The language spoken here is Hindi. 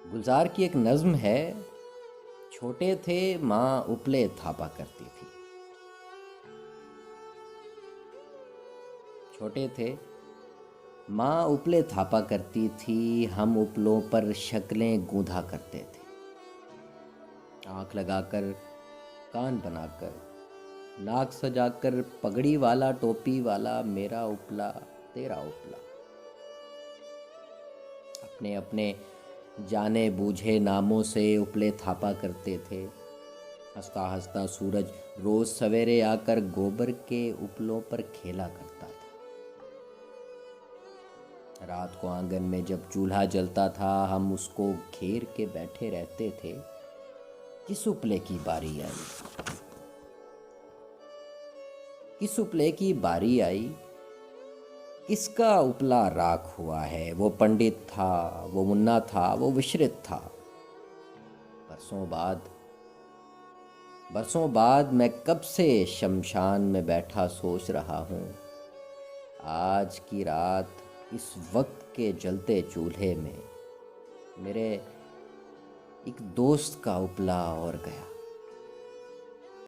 गुलजार की एक नज़्म है। छोटे थे माँ उपले थापा करती थी। छोटे थे माँ उपले थापा करती थी, हम उपलों पर शक्लें गूंधा करते थे। आँख लगाकर, कान बनाकर, नाक सजाकर, पगड़ी वाला टोपी वाला, मेरा उपला तेरा उपला। अपने अपने जाने बूझे नामों से उपले थापा करते थे। हंसता हंसता सूरज रोज सवेरे आकर गोबर के उपलों पर खेला करता था। रात को आंगन में जब चूल्हा जलता था, हम उसको घेर के बैठे रहते थे। किस उपले की बारी आई, किस उपले की बारी आई, किसका उपला राख हुआ है। वो पंडित था, वो मुन्ना था, वो विश्रित था। बरसों बाद मैं कब से शमशान में बैठा सोच रहा हूँ, आज की रात इस वक्त के जलते चूल्हे में मेरे एक दोस्त का उपला और गया।